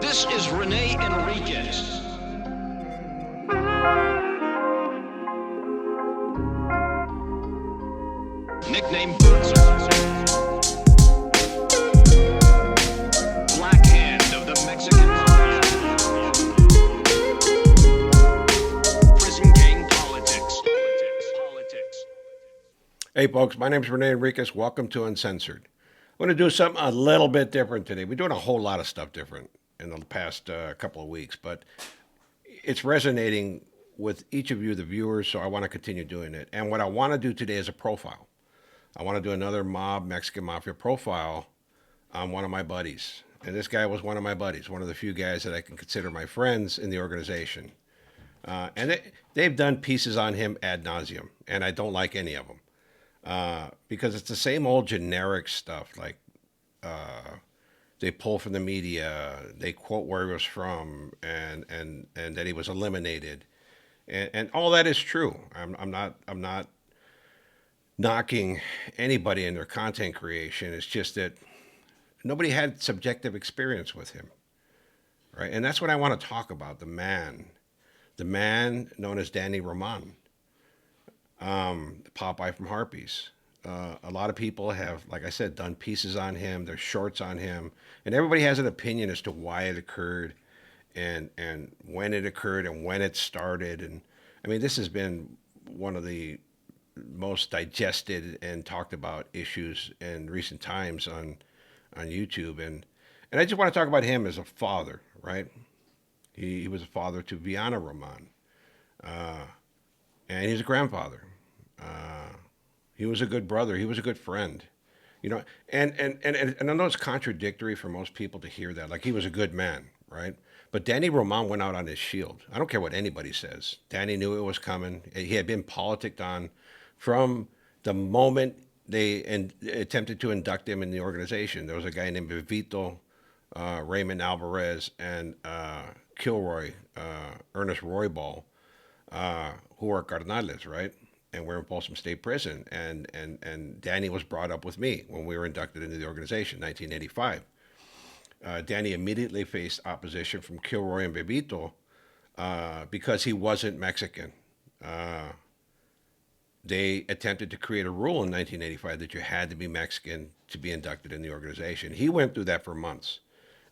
This is Rene Enriquez. Nickname Feuds. Black Hand of the Mexican Mafia. Prison gang politics. Hey folks, my name is Rene Enriquez. Welcome to Uncensored. I'm going to do something a little bit different today. We're doing a whole lot of stuff different in the past couple of weeks, but it's resonating with each of you, the viewers, so I want to continue doing it. And what I want to do today is a profile. I want to do another Mexican Mafia profile on one of my buddies. And this guy was one of my buddies, one of the few guys that I can consider my friends in the organization. And they've done pieces on him ad nauseum, and I don't like any of them. Because it's the same old generic stuff, like they pull from the media, they quote where he was from, and that he was eliminated, and all that is true. I'm not knocking anybody in their content creation. It's just that nobody had subjective experience with him, right? And that's what I want to talk about. The man known as Danny Roman. Popeye from Harpys. A lot of people have, like I said, done pieces on him. There's shorts on him, and everybody has an opinion as to why it occurred, and when it occurred, and when it started. And I mean, this has been one of the most digested and talked about issues in recent times on YouTube. And I just want to talk about him as a father, right? He was a father to Vianna Roman, and he's a grandfather. He was a good brother. He was a good friend, you know. And I know it's contradictory for most people to hear that. Like, he was a good man, right? But Danny Roman went out on his shield. I don't care what anybody says. Danny knew it was coming. He had been politicked on from the moment they attempted to induct him in the organization. There was a guy named Vito, Raymond Alvarez, and Kilroy, Ernest Roybal, who were Carnales, right? And we're in Folsom State Prison. And Danny was brought up with me when we were inducted into the organization, 1985. Danny immediately faced opposition from Kilroy and Bebito because he wasn't Mexican. They attempted to create a rule in 1985 that you had to be Mexican to be inducted in the organization. He went through that for months.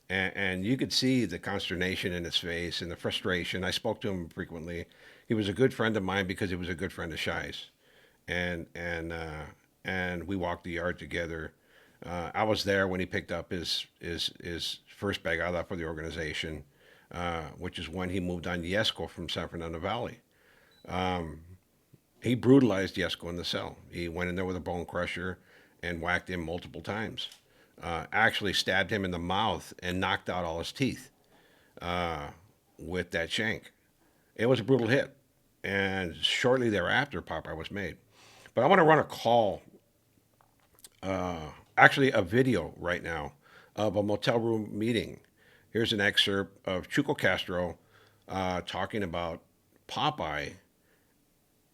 And you could see the consternation in his face and the frustration. I spoke to him frequently. He was a good friend of mine because he was a good friend of Shai's. And we walked the yard together. I was there when he picked up his first bagada for the organization, which is when he moved on Yesco from San Fernando Valley. He brutalized Yesco in the cell. He went in there with a bone crusher and whacked him multiple times. Actually stabbed him in the mouth and knocked out all his teeth with that shank. It was a brutal hit. And shortly thereafter, Popeye was made. But I want to run a call, actually a video right now of a motel room meeting. Here's an excerpt of Chuco Castro talking about Popeye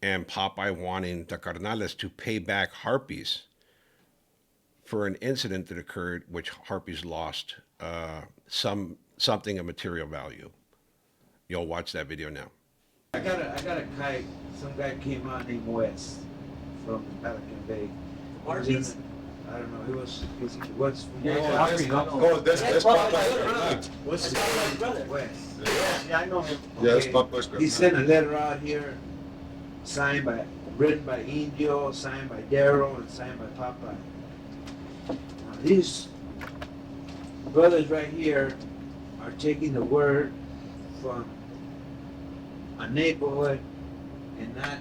and Popeye wanting the Carnales to pay back Harpys for an incident that occurred, which Harpys lost something of material value. You'll watch that video now. I got a kite. Some guy came out named West from Pelican Bay. Harpys? I don't know. He was from That's Popeye. What's his name? West. Yeah, I know him. Yeah, that's Popeye's He sent a letter out here, written by Indio, signed by Darrow, and signed by Popeye. Now, these brothers right here are taking the word from a neighborhood and not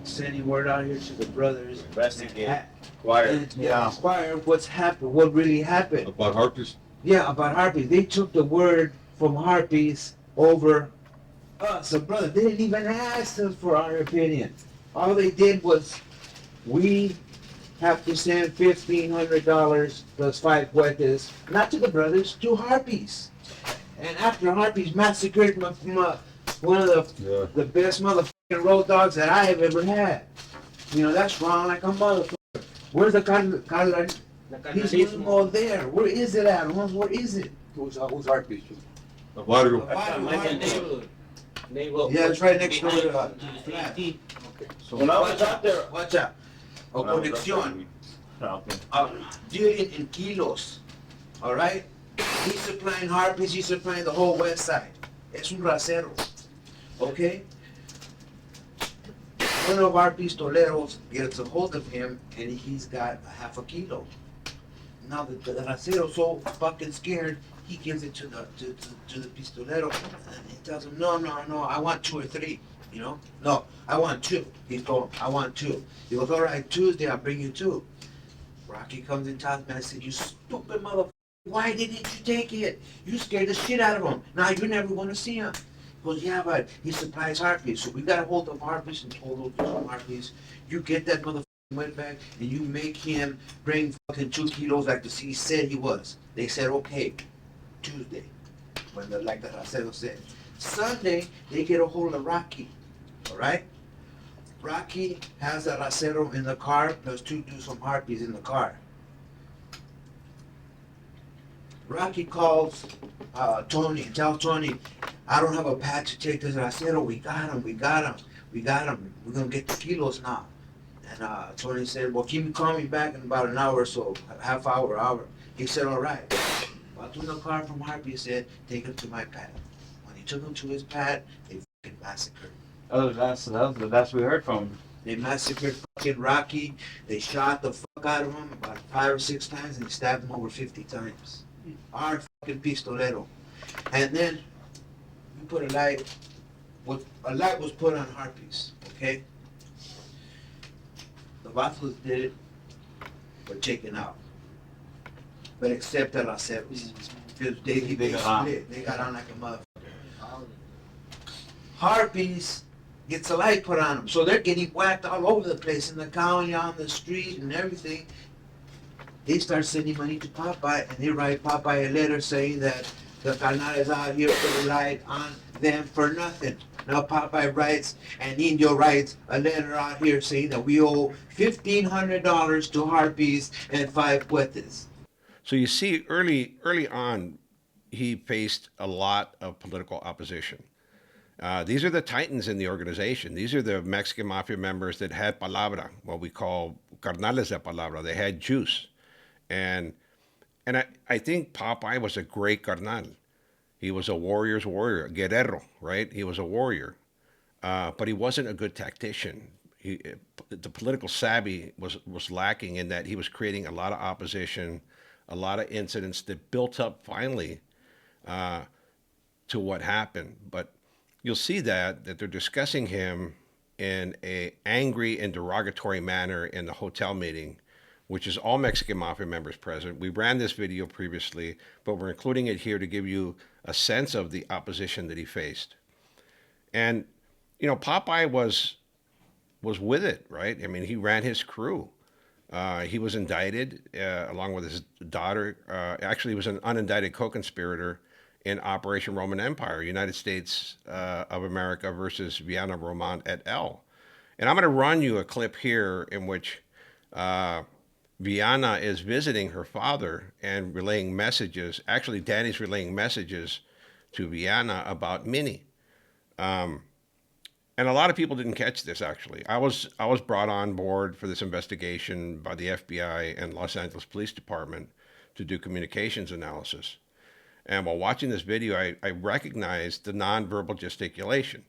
sending word out here to the brothers. Investigate. And inquire what's happened, what really happened. About Harpys? Yeah, about Harpys. They took the word from Harpys over us. So, brother, they didn't even ask us for our opinion. All they did was, we have to send $1,500 plus 5 cuetes, not to the brothers, to Harpys. And after Harpys massacred one of the best motherfucking road dogs that I have ever had. You know, that's wrong like a motherfucker. Where's the He's all there. Where is it at? Where is it? Who's Harpys? The barrio. Yeah, it's right next door to the flat. When I was out there. Watch out. O conexión. Dealing in kilos. All right? He's supplying Harpys, he's supplying the whole west side. Es un rasero. Okay? One of our pistoleros gets a hold of him and he's got a half a kilo. Now the racero's so fucking scared, he gives it to the pistolero and he tells him, no, I want 2 or 3. You know? No, I want 2. He told him, I want 2. He goes, all right, Tuesday I'll bring you 2. Rocky comes and tells me, I said, you stupid motherfucker, why didn't you take it? You scared the shit out of him. Now you're never gonna see him. He goes, yeah, but he supplies Harpys. So we got a hold of Harpys and told those Harpys, you get that motherfucking wetback and you make him bring fucking 2 kilos like the C said he was. They said, okay, Tuesday, like the Racero said. Sunday, they get a hold of Rocky, all right? Rocky has a Racero in the car, plus 2 dudes from Harpys in the car. Rocky calls Tony and tells Tony, I don't have a pad to take this Racero. We got him. We're gonna get the kilos now. And Tony said, well, keep me calling me back in about an hour or so, half hour. He said, all right. Got in the car from Harpy, said, take him to my pad. When he took him to his pad, they fucking massacred. Oh, that's the last we heard from him. They massacred fucking Rocky. They shot the fuck out of him about 5 or 6 times and they stabbed him over 50 times. Our fucking pistolero. And then we put a light was put on Harpys, okay? The vatos did it, were taken out. But except the Raceros. Because they split. They got on like a motherfucker. Harpys gets a light put on them. So they're getting whacked all over the place in the county, on the street and everything. They start sending money to Popeye and they write Popeye a letter saying that the Carnal is out here for the light on them for nothing. Now Popeye writes and Indio writes a letter out here saying that we owe $1,500 to Harpys and 5 puetes. So you see, early on, he faced a lot of political opposition. These are the titans in the organization. These are the Mexican Mafia members that had palabra, what we call carnales de palabra. They had juice. And I think Popeye was a great carnal. He was a warrior's warrior, a guerrero, right? He was a warrior. But he wasn't a good tactician. The political savvy was lacking in that he was creating a lot of opposition, a lot of incidents that built up finally to what happened. But you'll see that they're discussing him in a angry and derogatory manner in the hotel meeting, which is all Mexican Mafia members present. We ran this video previously, but we're including it here to give you a sense of the opposition that he faced. And, you know, Popeye was with it, right? I mean, he ran his crew. He was indicted along with his daughter. Actually, he was an unindicted co-conspirator in Operation Roman Empire, United States of America versus Vianna Roman et al. And I'm going to run you a clip here in which Vianna is visiting her father and relaying messages. Actually, Danny's relaying messages to Vianna about Minnie. And a lot of people didn't catch this, actually. I was brought on board for this investigation by the FBI and Los Angeles Police Department to do communications analysis. And while watching this video, I recognized the nonverbal gesticulation.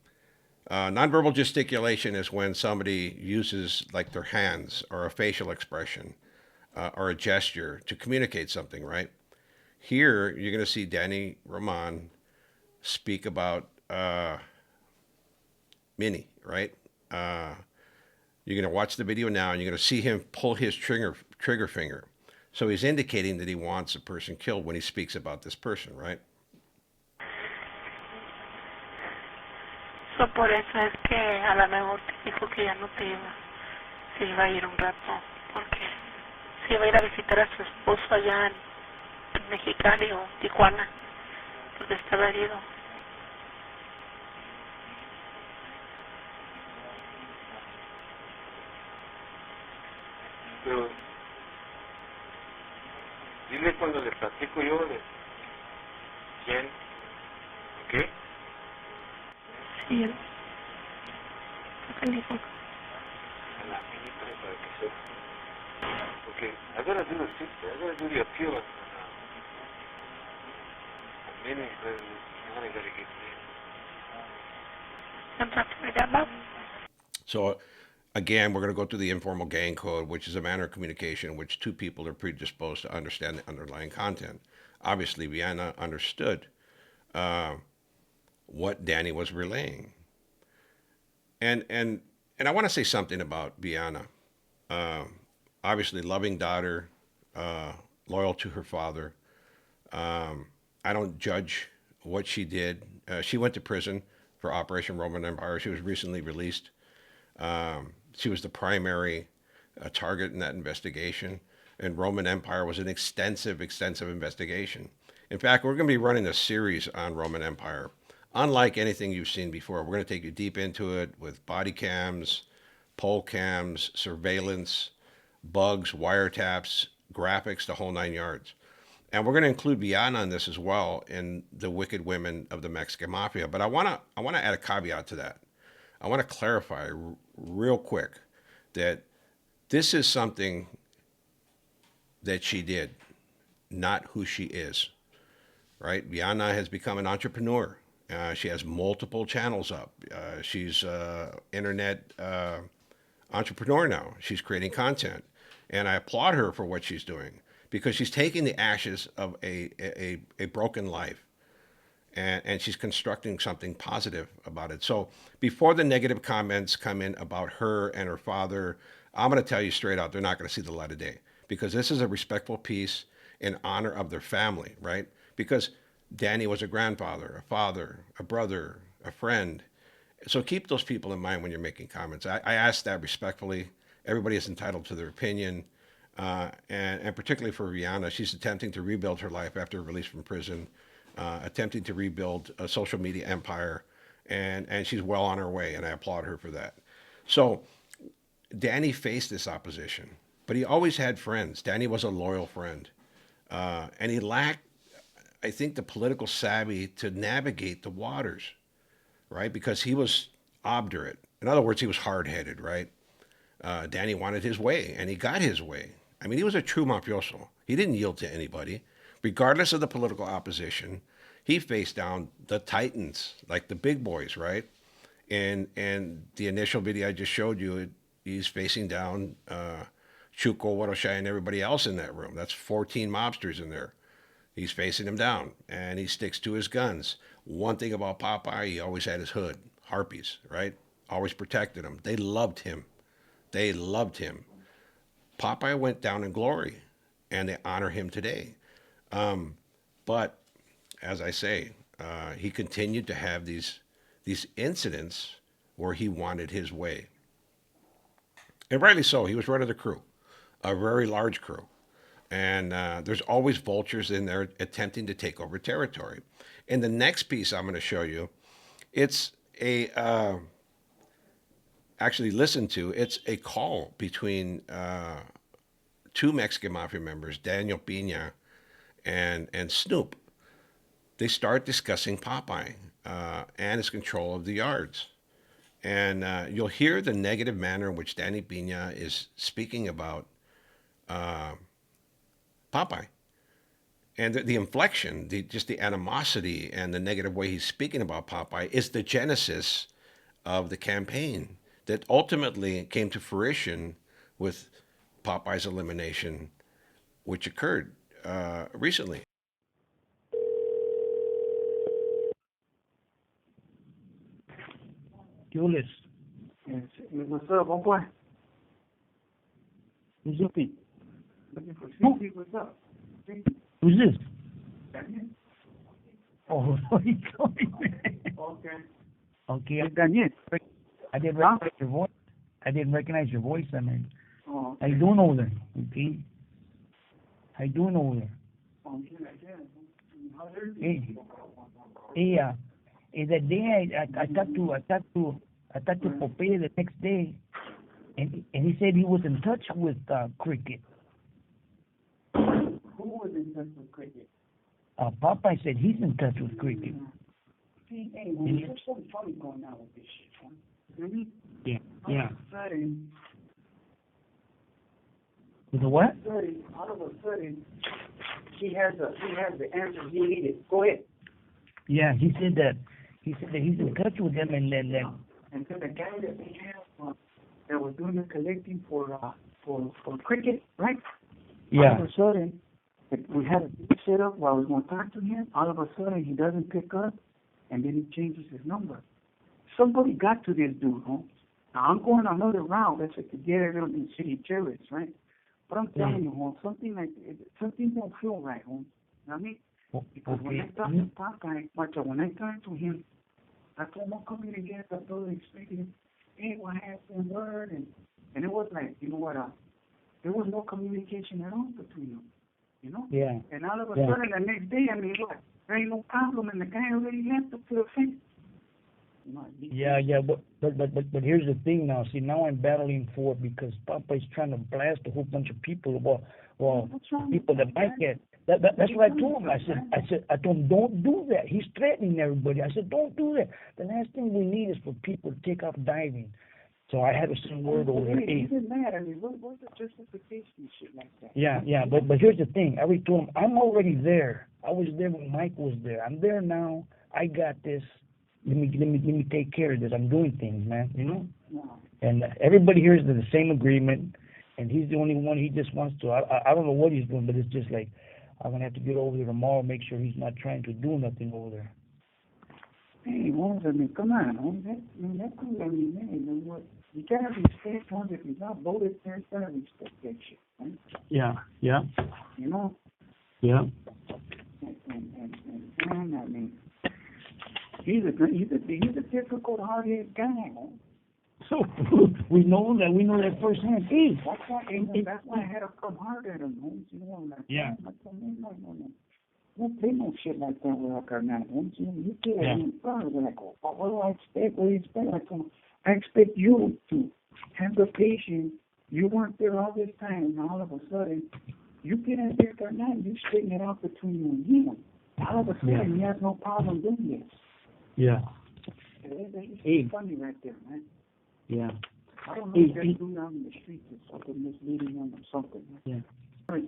Nonverbal gesticulation is when somebody uses like their hands or a facial expression or a gesture to communicate something, right? Here, you're going to see Danny Roman speak about Minnie, right? You're going to watch the video now, and you're going to see him pull his trigger finger. So he's indicating that he wants a person killed when he speaks about this person, right? So por eso es que a lo mejor te dijo que ya no te iba, se iba a ir un rato, porque se iba a ir a visitar a su esposo allá en Mexicali o Tijuana, porque estaba herido. Pero dile cuando le platico yo de quién, ¿qué? Sí, él. ¿Qué dijo? A la minita para que sepa. Okay, I gotta do the appeal on Minnie, but I gotta get I'm talking to my dad, Bob. So, again, we're going to go through the informal gang code, which is a manner of communication in which two people are predisposed to understand the underlying content. Obviously, Vianna understood what Danny was relaying. And I want to say something about Vianna. Obviously, loving daughter, loyal to her father. I don't judge what she did. She went to prison for Operation Roman Empire. She was recently released. She was the primary target in that investigation. And Roman Empire was an extensive investigation. In fact, we're going to be running a series on Roman Empire. Unlike anything you've seen before, we're going to take you deep into it with body cams, pole cams, surveillance, bugs, wiretaps, graphics, the whole 9 yards. And we're going to include Vianna in this as well in the wicked women of the Mexican Mafia. But I want to add a caveat to that. I want to clarify real quick that this is something that she did, not who she is, right? Vianna has become an entrepreneur. She has multiple channels up. She's internet entrepreneur now. She's creating content. And I applaud her for what she's doing because she's taking the ashes of a broken life and she's constructing something positive about it. So before the negative comments come in about her and her father, I'm going to tell you straight out, they're not going to see the light of day because this is a respectful piece in honor of their family, right? Because Danny was a grandfather, a father, a brother, a friend. So keep those people in mind when you're making comments. I ask that respectfully. Everybody is entitled to their opinion. And particularly for Vianna, she's attempting to rebuild her life after release from prison, attempting to rebuild a social media empire, and she's well on her way, and I applaud her for that. So Danny faced this opposition, but he always had friends. Danny was a loyal friend, and he lacked, I think, the political savvy to navigate the waters, right? Because he was obdurate. In other words, he was hard-headed, right? Danny wanted his way, and he got his way. I mean, he was a true mafioso. He didn't yield to anybody. Regardless of the political opposition, he faced down the titans, like the big boys, right? And the initial video I just showed you, he's facing down Chuco, Huero, and everybody else in that room. That's 14 mobsters in there. He's facing them down, and he sticks to his guns. One thing about Popeye, he always had his hood, Harpys, right? Always protected him. They loved him. They loved him. Popeye went down in glory, and they honor him today. But as I say, he continued to have these incidents where he wanted his way. And rightly so. He was running the crew, a very large crew. And there's always vultures in there attempting to take over territory. In the next piece I'm going to show you, it's actually listen to. It's a call between two Mexican Mafia members, Daniel Pina and Snoop. They start discussing Popeye and his control of the yards. And you'll hear the negative manner in which Danny Pina is speaking about Popeye. And the inflection, just the animosity and the negative way he's speaking about Popeye is the genesis of the campaign that ultimately came to fruition with Popeye's elimination, which occurred recently. Julius. What's up, homeboy? Who's looking? Looking for Snoopy. What's up? Who's this? Oh, he's coming. Okay. Okay, Daniel. I didn't recognize your voice. I didn't recognize your voice. I mean, Oh, how you doing over there? Okay. How you doing over there? Hey, hey, that day I talked to Popeye the next day, and he said he was in touch with Cricket. who was in touch with Cricket. Popeye said he's in touch with Cricket. See, hey, man, there's something funny going on with this shit, huh? Really? Yeah. All Yeah. of a sudden, With the what? all of a sudden, he has the answer he needed. Go ahead. Yeah, he said that he's in touch with them, and then And so the guy that we have that was doing the collecting for Cricket, right? yeah. All of a sudden, we had a set up while we were going to talk to him. All of a sudden, he doesn't pick up, and then he changes his number. Somebody got to this dude, huh? Now, I'm going another route. That's to get it in city terrorists, right? But I'm telling you, huh, something don't feel right, huh? You know what I mean? Because when I talked to Popeye, when I talked to him, I told him, I'll come here and get the brother expecting, hey, what happened, word? And it was like, you know what, there was no communication at all between them, you know? Yeah. And all of a sudden, the next day, I mean, what? There ain't no problem, and the guy already left up to the fence. You know, Yeah, but here's the thing now. See, now I'm battling for it because Popeye's trying to blast a whole bunch of people. Well, people that might get. That's what I told him. I told him, don't do that. He's threatening everybody. I said, don't do that. The last thing we need is for people to take off diving. So I had to send word over there. Hey, even that, I mean, what's the justification and shit like that? Yeah, but here's the thing. I already told him, I'm already there. I was there when Mike was there. I'm there now. I got this. Let me take care of this. I'm doing things, man. You know. No. And everybody here is in the same agreement, and he's the only one. He just wants to. I don't know what he's doing, but it's just like I'm gonna have to get over there tomorrow, make sure he's not trying to do nothing over there. Hey, Holmes, I mean, come on, Holmes. That's cool. I mean, man, you know what? You gotta respect Holmes. If he's not voted there, you gotta respect that shit, right? Yeah. You know. Yeah. And man, I mean, he's a difficult, hard-headed guy, Holmes. So we know that firsthand. Hey, That's why I had to come hard at him, Holmes. You know, like, yeah. I told him, no. Don't play no shit like that with our Carnal, Holmes. You get it in front of it. I go, what do I expect? What do you expect? I expect you to have the patience. You weren't there all this time, and all of a sudden, you get in there, Carnal, you straighten it out between you and him. All of a sudden, he has no problem doing this. Yeah. It's funny right there, man. Yeah. I don't know if they're doing out in the streets or something, misleading them or something. Yeah.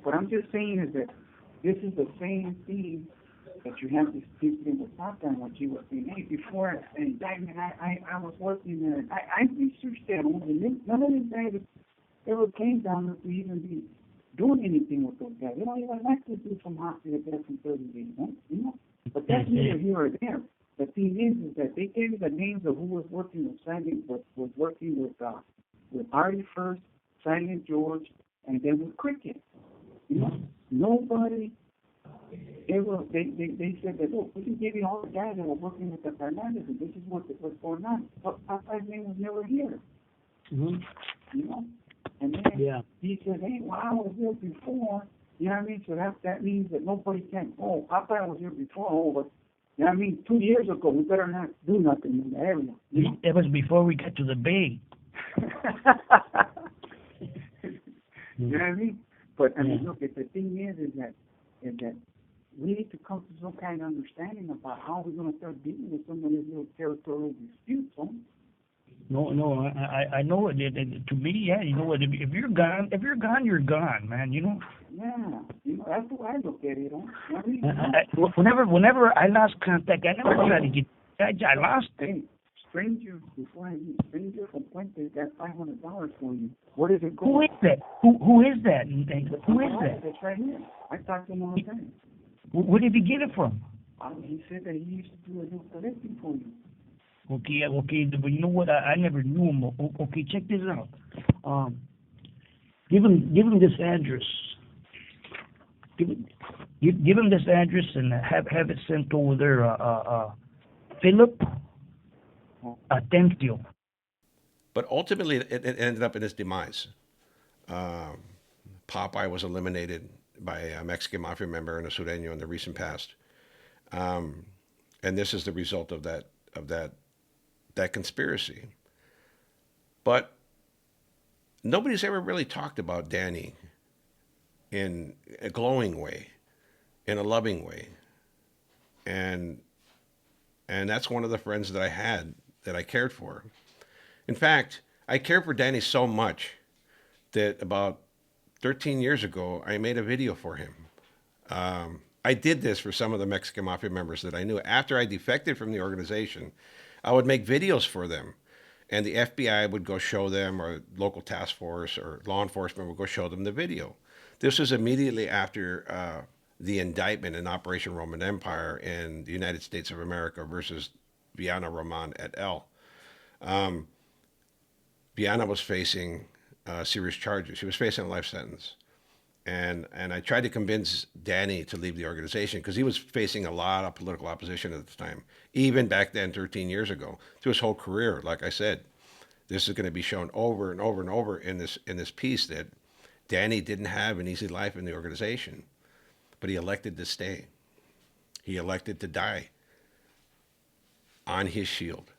What I'm just saying is that this is the same thing that you have this people with Popeye, what you were saying. Hey, before indictment, I was working there. I researched that, and none of these guys ever came down to even be doing anything with those guys. They don't even like to do some hospital there from 30 days, you know? But that's neither here or there. The thing is that they gave you the names of who was working with Silent, was working with Artie first, Silent George, and then with Cricket. You know, nobody ever. They said that, look, we can give you all the guys that were working with the Fernandez, and this is what's going on. But Popeye's name was never here. Mm-hmm. You know, and then he said, hey, well, I was here before. You know what I mean? So that means that nobody can. Oh, Popeye was here before. Oh, but. You know what I mean? 2 years ago, we better not do nothing in the area. You know? That was before we got to the bay. You know what I mean? But I mean, look, the thing is that we need to come to some kind of understanding about how we're going to start dealing with some of these little territorial disputes. Huh? No, I know it. To me, yeah, you know what? If you're gone, you're gone, man. You know. Yeah, you know, that's the way I look at it. Huh? I mean, whenever I lost contact, I never tried to get. I lost it. Hey, stranger, before I meet stranger from Puente got $500 for you. Where does it go? Who is that? Who is that? Who is that? That's right here. I talk to him all the time. Where did he get it from? He said that he used to do a little collecting for you. Okay, but you know what? I never knew him. Okay, check this out. Give him this address. Give him this address and have it sent over there. Philip Atencio. But ultimately, it ended up in his demise. Popeye was eliminated by a Mexican Mafia member and a Sureño in the recent past, and this is the result of that conspiracy. But nobody's ever really talked about Danny in a glowing way. in a loving way. And that's one of the friends that I had that I cared for. In fact, I cared for Danny so much that about 13 years ago, I made a video for him. I did this for some of the Mexican Mafia members that I knew. After I defected from the organization, I would make videos for them. And the FBI would go show them, or local task force or law enforcement would go show them the video. This was immediately after the indictment in Operation Roman Empire in the United States of America versus Vianna Roman et al. Vianna was facing serious charges. She was facing a life sentence. And I tried to convince Danny to leave the organization because he was facing a lot of political opposition at the time. Even back then, 13 years ago, through his whole career, like I said, this is going to be shown over and over and over in this piece that Danny didn't have an easy life in the organization, but he elected to stay. He elected to die on his shield.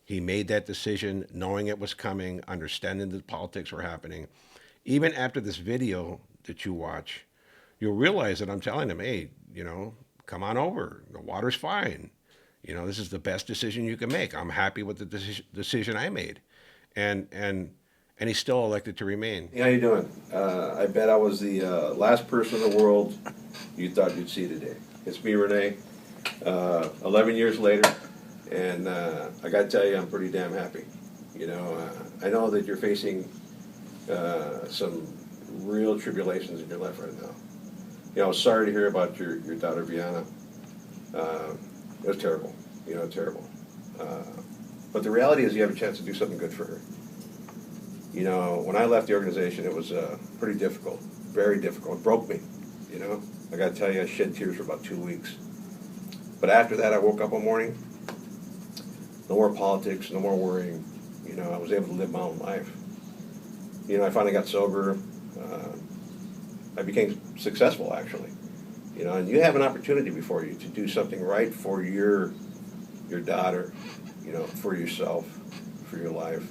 He made that decision knowing it was coming, understanding that politics were happening. Even after this video that you watch, you'll realize that I'm telling him, hey, come on over. The water's fine. This is the best decision you can make. I'm happy with the decision I made. And he still elected to remain. How you doing? I bet I was the last person in the world you thought you'd see today. It's me, Rene, 11 years later, and I got to tell you, I'm pretty damn happy. I know that you're facing some real tribulations in your life right now. I was sorry to hear about your daughter, Vianna. It was terrible, terrible. But the reality is you have a chance to do something good for her. When I left the organization, it was pretty difficult, very difficult. It broke me, I got to tell you, I shed tears for about 2 weeks. But after that, I woke up one morning, no more politics, no more worrying. I was able to live my own life. I finally got sober. I became successful, actually. And you have an opportunity before you to do something right for your daughter, for yourself, for your life.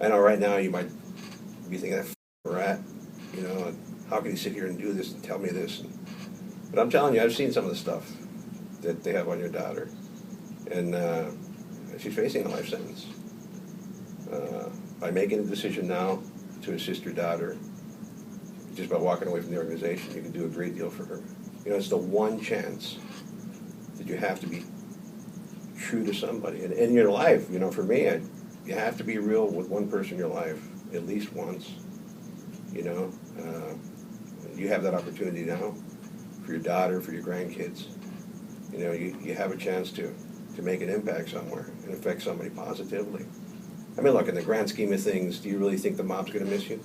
I know right now you might be thinking, that rat, how can he sit here and do this and tell me this? But I'm telling you, I've seen some of the stuff that they have on your daughter. And she's facing a life sentence. By making a decision now to assist your daughter, just by walking away from the organization, you can do a great deal for her. It's the one chance that you have to be true to somebody. And in your life, for me, you have to be real with one person in your life at least once. You have that opportunity now for your daughter, for your grandkids. You have a chance to make an impact somewhere and affect somebody positively. I mean, look, in the grand scheme of things, do you really think the mob's going to miss you?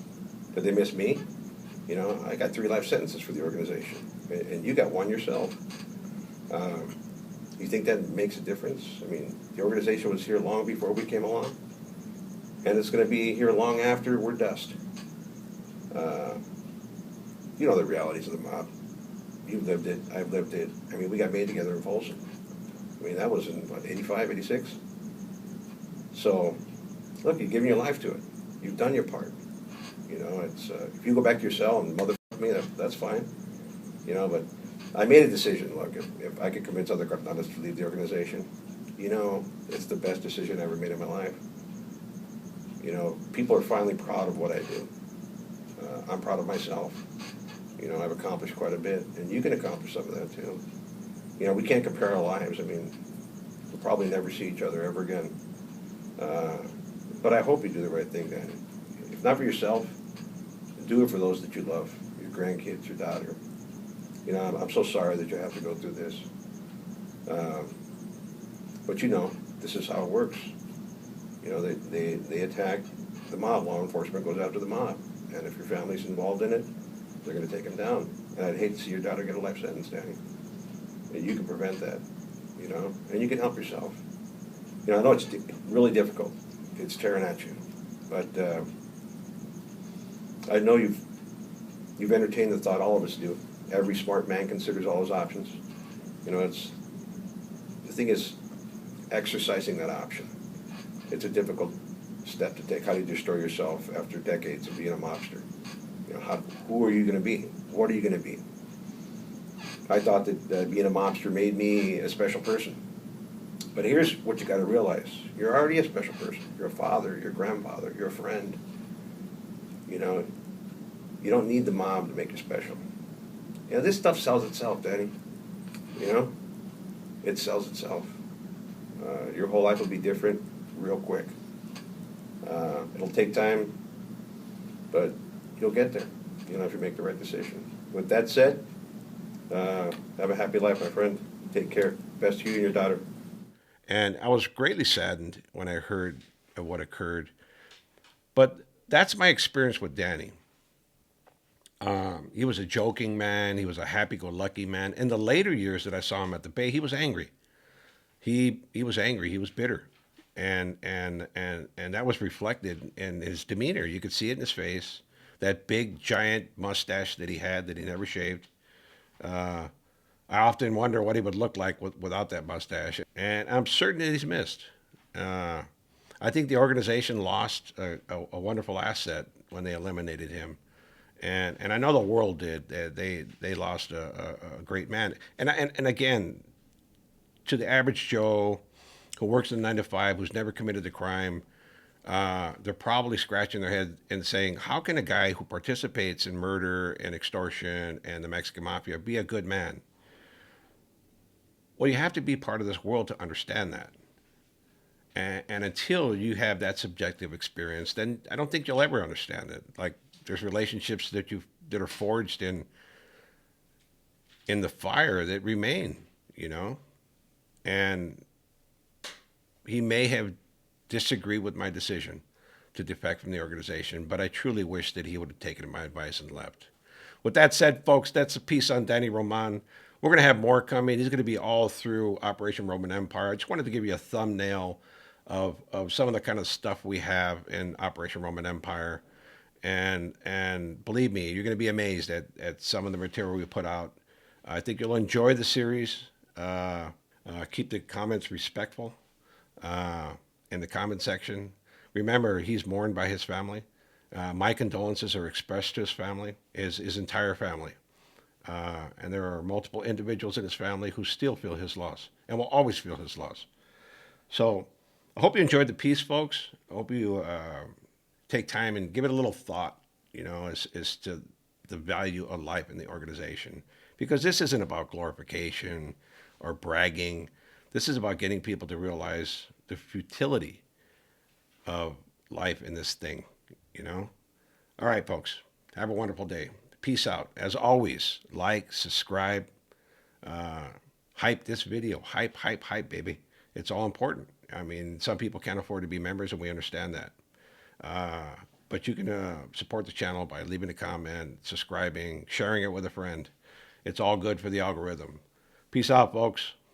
Did they miss me? I got 3 life sentences for the organization, and you got 1 yourself. You think that makes a difference? I mean, the organization was here long before we came along, and it's going to be here long after we're dust. The realities of the mob. You've lived it. I've lived it. I mean, we got made together in Folsom. I mean, that was in, 85, 86? So, look, you've given your life to it. You've done your part. It's if you go back to your cell and motherfuck me, that's fine. But I made a decision. Look, if I could convince other carnales to leave the organization, it's the best decision I ever made in my life. People are finally proud of what I do. I'm proud of myself. I've accomplished quite a bit, and you can accomplish some of that too. We can't compare our lives. I mean, we'll probably never see each other ever again. But I hope you do the right thing, Danny. If not for yourself, do it for those that you love, your grandkids, your daughter. I'm so sorry that you have to go through this. But this is how it works. They attack the mob. Law enforcement goes after the mob. And if your family's involved in it, they're going to take them down. And I'd hate to see your daughter get a life sentence, Danny. And you can prevent that, and you can help yourself. I know it's really difficult. It's tearing at you. But I know you've entertained the thought, all of us do. Every smart man considers all his options. The thing is exercising that option. It's a difficult step to take. How do you destroy yourself after decades of being a mobster? Who are you going to be? What are you going to be? I thought that being a mobster made me a special person. But here's what you got to realize. You're already a special person. You're a father, you're a grandfather, you're a friend. You know, you don't need the mob to make you special. You know, this stuff sells itself, Danny. You know, it sells itself. Your whole life will be different real quick. It'll take time, but you'll get there, you know, if you make the right decision. With that said, have a happy life, my friend. Take care. Best to you and your daughter. And I was greatly saddened when I heard of what occurred. But that's my experience with Danny. He was a joking man. He was a happy-go-lucky man. In the later years that I saw him at the Bay, he was angry. He was angry. He was bitter, and that was reflected in his demeanor. You could see it in his face. That big giant mustache that he had that he never shaved. I often wonder what he would look like without that mustache, and I'm certain that he's missed. I think the organization lost a wonderful asset when they eliminated him. And I know the world did. They lost a great man. And again, to the average Joe who works in 9 to 5, who's never committed a crime, they're probably scratching their head and saying, how can a guy who participates in murder and extortion and the Mexican Mafia be a good man? Well, you have to be part of this world to understand that. And until you have that subjective experience, then I don't think you'll ever understand it. Like, there's relationships that are forged in the fire that remain, you know. And he may have disagreed with my decision to defect from the organization, but I truly wish that he would have taken my advice and left. With that said, folks, that's a piece on Danny Roman. We're going to have more coming. He's going to be all through Operation Roman Empire. I just wanted to give you a thumbnail of some of the kind of stuff we have in Operation Roman Empire. And believe me, you're going to be amazed at some of the material we put out. I think you'll enjoy the series. Keep the comments respectful in the comment section. Remember, he's mourned by his family. My condolences are expressed to his family, his entire family. And there are multiple individuals in his family who still feel his loss and will always feel his loss. So I hope you enjoyed the piece, folks. I hope you take time and give it a little thought, you know, as to the value of life in the organization. Because this isn't about glorification or bragging. This is about getting people to realize the futility of life in this thing, you know? All right, folks. Have a wonderful day. Peace out. As always, like, subscribe, hype this video. Hype, hype, hype, baby. It's all important. I mean, some people can't afford to be members, and we understand that. But you can support the channel by leaving a comment, subscribing, sharing it with a friend. It's all good for the algorithm. Peace out, folks.